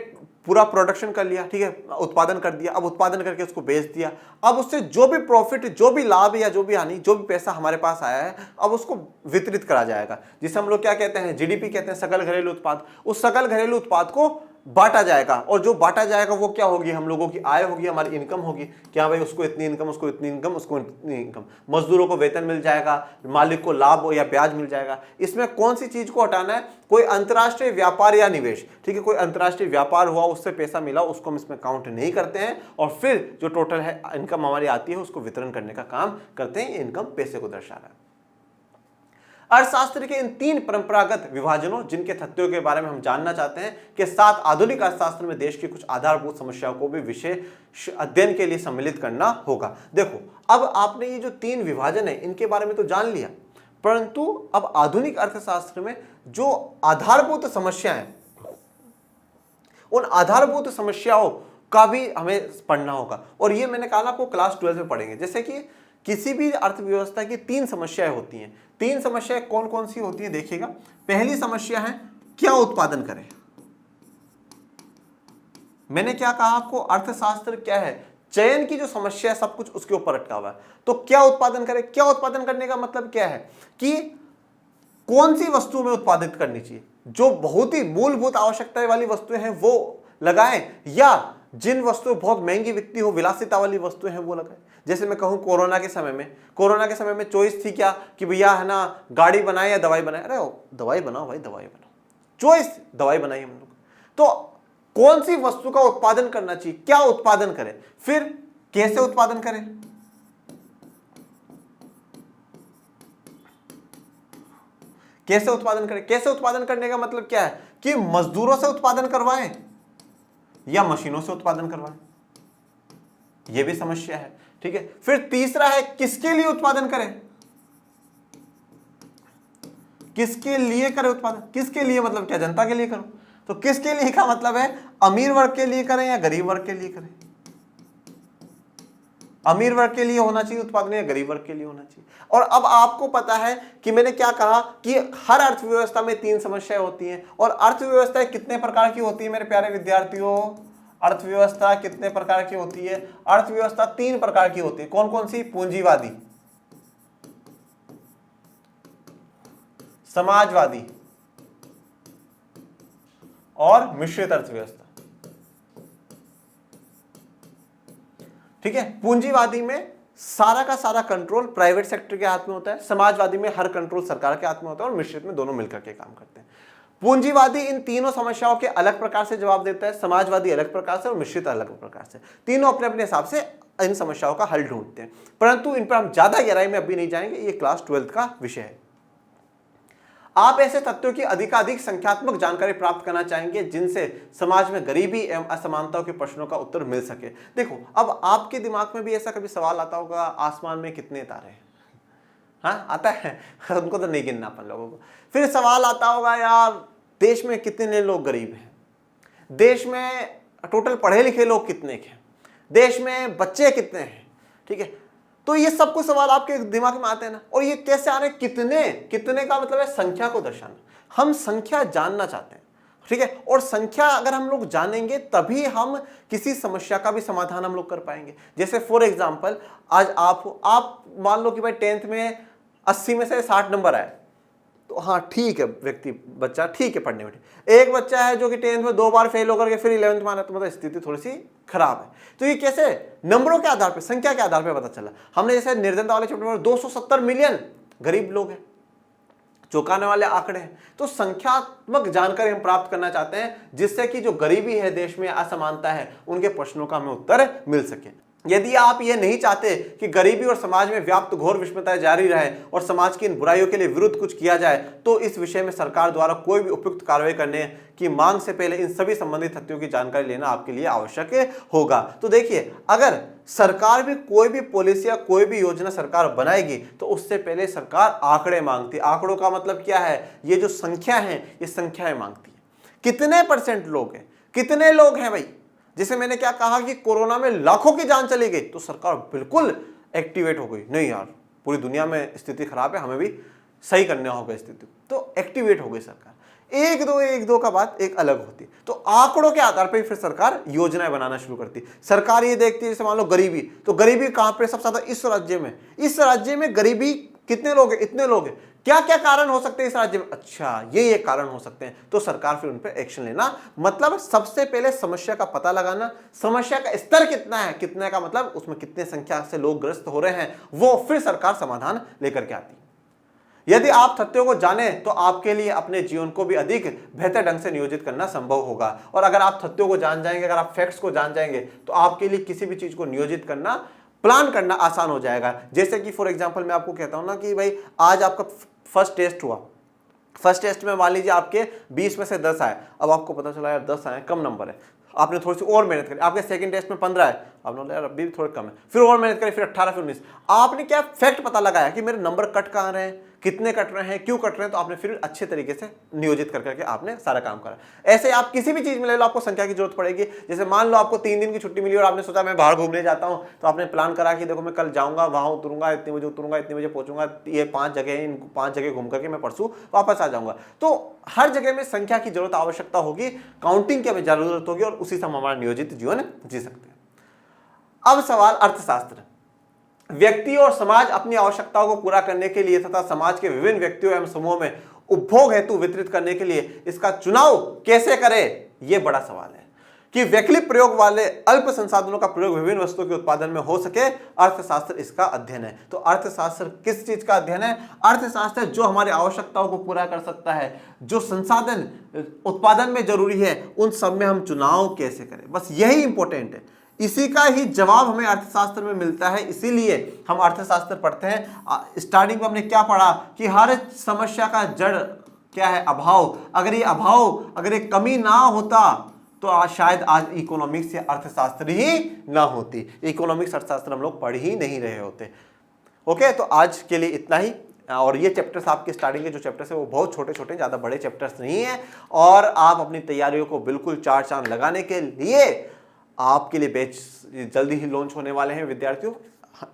पूरा प्रोडक्शन कर लिया, ठीक है, उत्पादन कर दिया, अब उत्पादन करके उसको बेच दिया। अब उससे जो भी प्रॉफिट, जो भी लाभ या जो भी हानि, जो भी पैसा हमारे पास आया है, अब उसको वितरित करा जाएगा, जिसे हम लोग क्या कहते हैं, जीडीपी कहते हैं, सकल घरेलू उत्पाद। उस सकल घरेलू उत्पाद को बांटा जाएगा, और जो बांटा जाएगा वो क्या होगी, हम लोगों की आय होगी, हमारी इनकम होगी। क्या भाई उसको इतनी इनकम, उसको इतनी इनकम, उसको इतनी इनकम, मजदूरों को वेतन मिल जाएगा, मालिक को लाभ या ब्याज मिल जाएगा। इसमें कौन सी चीज को हटाना है, कोई अंतर्राष्ट्रीय व्यापार या निवेश, ठीक है, कोई अंतर्राष्ट्रीय व्यापार हुआ, उससे पैसा मिला, उसको हम इसमें काउंट नहीं करते हैं। और फिर जो टोटल है इनकम हमारी आती है उसको वितरण करने का काम करते हैं। इनकम पैसे को दर्शा रहा है। अर्थशास्त्र के इन 3 परंपरागत विभाजनों, जिनके तथ्यों के बारे में हम जानना चाहते हैं, के साथ आधुनिक अर्थशास्त्र में देश की कुछ आधारभूत समस्याओं को भी विशेष अध्ययन के लिए सम्मिलित करना होगा। देखो अब आपने ये जो 3 विभाजन है इनके बारे में तो जान लिया, परंतु अब आधुनिक अर्थशास्त्र में जो आधारभूत समस्या है, उन आधारभूत समस्याओं का भी हमें पढ़ना होगा। और ये मैंने कहा ना आपको क्लास 12 में पढ़ेंगे। जैसे कि किसी भी अर्थव्यवस्था की 3 समस्याएं होती हैं। 3 समस्याएं कौन कौन सी होती हैं देखिएगा। पहली समस्या है क्या उत्पादन करें। मैंने क्या कहा आपको, अर्थशास्त्र क्या है, चयन की जो समस्या है सब कुछ उसके ऊपर अटका हुआ है। तो क्या उत्पादन करें, क्या उत्पादन करने का मतलब क्या है कि कौन सी वस्तु में उत्पादित करनी चाहिए, जो बहुत ही मूलभूत आवश्यकता वाली वस्तुएं हैं वो लगाएं, या जिन वस्तुएं बहुत महंगी बिकती हो, विलासिता वाली वस्तुएं हैं वो लगाएं। जैसे मैं कहूं कोरोना के समय में चॉइस थी क्या कि भैया है ना गाड़ी बनाए या दवाई बनाए, अरे दवाई बनाओ भाई, दवाई बनाओ, चॉइस दवाई बनाई हम लोग। तो कौन सी वस्तु का उत्पादन करना चाहिए, क्या उत्पादन करें, फिर कैसे उत्पादन करें, कैसे उत्पादन करें। कैसे उत्पादन करने का मतलब क्या है कि मजदूरों से उत्पादन करवाएं या मशीनों से उत्पादन करवाएं, यह भी समस्या है, ठीक है। फिर तीसरा है किसके लिए उत्पादन करें, किसके लिए करें उत्पादन, किसके लिए मतलब क्या, जनता के लिए करो। तो किसके लिए का मतलब है अमीर वर्ग के लिए करें या गरीब वर्ग के लिए करें। अमीर वर्ग के लिए होना चाहिए उत्पादन या गरीब वर्ग के लिए होना चाहिए। और अब आपको पता है कि मैंने क्या कहा कि हर अर्थव्यवस्था में 3 समस्याएं होती हैं। और अर्थव्यवस्थाएं कितने प्रकार की होती है मेरे प्यारे विद्यार्थियों, अर्थव्यवस्था कितने प्रकार की होती है, अर्थव्यवस्था 3 प्रकार की होती है। कौन कौन सी, पूंजीवादी, समाजवादी और मिश्रित अर्थव्यवस्था, ठीक है। पूंजीवादी में सारा का सारा कंट्रोल प्राइवेट सेक्टर के हाथ में होता है, समाजवादी में हर कंट्रोल सरकार के हाथ में होता है, और मिश्रित में दोनों मिलकर के काम करते हैं। पूंजीवादी इन तीनों समस्याओं के अलग प्रकार से जवाब देता है, समाजवादी अलग प्रकार से और मिश्रित अलग प्रकार से। तीनों अपने अपने हिसाब से इन समस्याओं का हल ढूंढते हैं, परंतु इन पर हम ज्यादा गहराई में अभी नहीं जाएंगे, ये क्लास 12 का विषय है। आप ऐसे तथ्यों की अधिकाधिक संख्यात्मक जानकारी प्राप्त करना चाहेंगे जिनसे समाज में गरीबी एवं असमानताओं के प्रश्नों का उत्तर मिल सके। देखो, अब आपके दिमाग में भी ऐसा कभी सवाल आता होगा, आसमान में कितने तारे हैं? हाँ, आता है। उनको तो नहीं गिनना अपन लोगों को। फिर सवाल आता होगा, यार देश में कितने लोग गरीब हैं, देश में टोटल पढ़े लिखे लोग कितने हैं, देश में बच्चे कितने हैं, ठीक है। तो ये सब कुछ सवाल आपके दिमाग में आते हैं ना। और ये कैसे आ रहे हैं? कितने का मतलब है संख्या को दर्शाना। हम संख्या जानना चाहते हैं, ठीक है। और संख्या अगर हम लोग जानेंगे तभी हम किसी समस्या का भी समाधान हम लोग कर पाएंगे। जैसे फॉर एग्जांपल, आज आप मान लो कि भाई 10th में 80 में से 60 नंबर आए, तो हाँ ठीक है, बच्चा ठीक है पढ़ने में। एक बच्चा है जो कि 10th में 2 बार फेल होकर के फिर 11th में आना, तो मतलब स्थिति थोड़ी सी खराब है। तो ये कैसे? नंबरों के आधार पे, संख्या के आधार पे पता चला। हमने जैसे निर्धनता वाले चैप्टर में 270 मिलियन गरीब लोग हैं, चौंकाने वाले आंकड़े हैं। तो संख्यात्मक जानकारी हम प्राप्त करना चाहते हैं जिससे कि जो गरीबी है देश में, असमानता है, उनके प्रश्नों का हमें उत्तर मिल सके। यदि आप ये नहीं चाहते कि गरीबी और समाज में व्याप्त घोर विषमताएं जारी रहे और समाज की इन बुराइयों के लिए विरुद्ध कुछ किया जाए, तो इस विषय में सरकार द्वारा कोई भी उपयुक्त कार्रवाई करने की मांग से पहले इन सभी संबंधित तथ्यों की जानकारी लेना आपके लिए आवश्यक होगा। तो देखिए, अगर सरकार भी कोई भी पॉलिसी या कोई भी योजना सरकार बनाएगी तो उससे पहले सरकार आंकड़े मांगती है। आंकड़ों का मतलब क्या है? ये जो संख्या है, ये संख्याएं मांगती है। कितने % लोग हैं, कितने लोग हैं भाई? जैसे मैंने क्या कहा कि कोरोना में लाखों की जान चली गई, तो सरकार बिल्कुल एक्टिवेट हो गई। नहीं यार, पूरी दुनिया में स्थिति खराब है, हमें भी सही करना होगा स्थिति, तो एक्टिवेट हो गई सरकार। एक दो का बात एक अलग होती है। तो आंकड़ों के आधार पर फिर सरकार योजनाएं बनाना शुरू करती। सरकार ये देखती है, जैसे मान लो गरीबी, तो गरीबी कहां पे? सबसे ज्यादा इस राज्य में गरीबी कितने लोग हैं? इतने लोग हैं। क्या क्या कारण हो सकते हैं इस राज्य में? अच्छा, ये कारण हो सकते हैं, तो सरकार फिर उन पर एक्शन लेना। मतलब सबसे पहले समस्या का पता लगाना, समस्या का स्तर कितना है, कितने का मतलब उसमें कितने संख्या से लोग ग्रस्त हो रहे हैं, वो फिर सरकार समाधान लेकर के आती है। यदि आप तथ्यों को जाने तो आपके लिए अपने जीवन को भी अधिक बेहतर ढंग से नियोजित करना संभव होगा। और अगर आप तथ्यों को जान जाएंगे, अगर आप फैक्ट्स को जान जाएंगे, तो आपके लिए किसी भी चीज को नियोजित करना, प्लान करना आसान हो जाएगा। जैसे कि फॉर एग्जांपल मैं आपको कहता हूं ना कि भाई आज आपका फर्स्ट टेस्ट हुआ, फर्स्ट टेस्ट में मान लीजिए आपके 20 में से 10 आए। अब आपको पता चला यार 10 आए, कम नंबर है, आपने थोड़ी सी और मेहनत करी। आपके सेकंड टेस्ट में 15 है, आपने बोला यार अभी भी थोड़े कम है, फिर और मेहनत करी, फिर 18, फिर 19। आपने क्या फैक्ट पता लगाया कि मेरे नंबर कट कहाँ रहे हैं, कितने कट रहे हैं, क्यों कट रहे हैं, तो आपने फिर अच्छे तरीके से नियोजित कर करके आपने सारा काम करा। ऐसे आप किसी भी चीज में ले लो, आपको संख्या की जरूरत पड़ेगी। जैसे मान लो आपको 3 दिन की छुट्टी मिली और आपने सोचा मैं बाहर घूमने जाता हूं, तो आपने प्लान करा कि देखो मैं कल जाऊंगा, वहां उतरूंगा, इतने बजे उतरूंगा, इतने बजे पहुंचूंगा, ये 5 जगह है, इन 5 जगह घूम करके मैं परसों वापस आ जाऊंगा। तो हर जगह में संख्या की जरूरत आवश्यकता होगी, काउंटिंग की हमें जरूरत होगी, और उसी से हम हमारा नियोजित जीवन जी सकते हैं। अब सवाल अर्थशास्त्र। व्यक्ति और समाज अपनी आवश्यकताओं को पूरा करने के लिए तथा समाज के विभिन्न व्यक्तियों एवं समूहों में उपभोग हेतु वितरित करने के लिए इसका चुनाव कैसे करें, यह बड़ा सवाल है। कि वैकल्पिक प्रयोग वाले अल्प संसाधनों का प्रयोग विभिन्न वस्तुओं के उत्पादन में हो सके, अर्थशास्त्र इसका अध्ययन है। तो अर्थशास्त्र किस चीज का अध्ययन है? अर्थशास्त्र जो हमारी आवश्यकताओं को पूरा कर सकता है, जो संसाधन उत्पादन में जरूरी है, उन सब में हम चुनाव कैसे करें, बस यही इंपॉर्टेंट है। इसी का ही जवाब हमें अर्थशास्त्र में मिलता है, इसीलिए हम अर्थशास्त्र पढ़ते हैं। स्टार्टिंग में हमने क्या पढ़ा कि हर समस्या का जड़ क्या है? अभाव। अगर ये कमी ना होता तो शायद आज इकोनॉमिक्स या अर्थशास्त्र ही ना होती। इकोनॉमिक्स अर्थशास्त्र हम लोग पढ़ ही नहीं रहे होते। ओके, तो आज के लिए इतना ही। और ये चैप्टर्स आपके स्टार्टिंग के जो चैप्टर्स है वो बहुत छोटे छोटे, ज़्यादा बड़े चैप्टर्स नहीं है। और आप अपनी तैयारियों को बिल्कुल 4 चांद लगाने के लिए आपके लिए बैच जल्दी ही लॉन्च होने वाले हैं। विद्यार्थियों,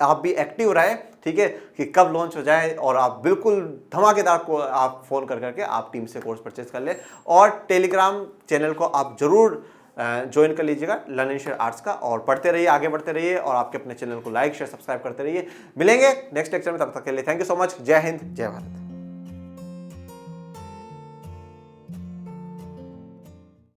आप भी एक्टिव रहे, ठीक है, कि कब लॉन्च हो जाए, और आप बिल्कुल धमाकेदार को आप फोन कर करके आप टीम से कोर्स परचेज कर ले। और टेलीग्राम चैनल को आप जरूर ज्वाइन कर लीजिएगा, लर्न एंड शेयर आर्ट्स का, और पढ़ते रहिए, आगे बढ़ते रहिए, और आपके अपने चैनल को लाइक शेयर सब्सक्राइब करते रहिए। मिलेंगे नेक्स्ट लेक्चर में, तब तक के लिए थैंक यू सो मच। जय हिंद, जय भारत।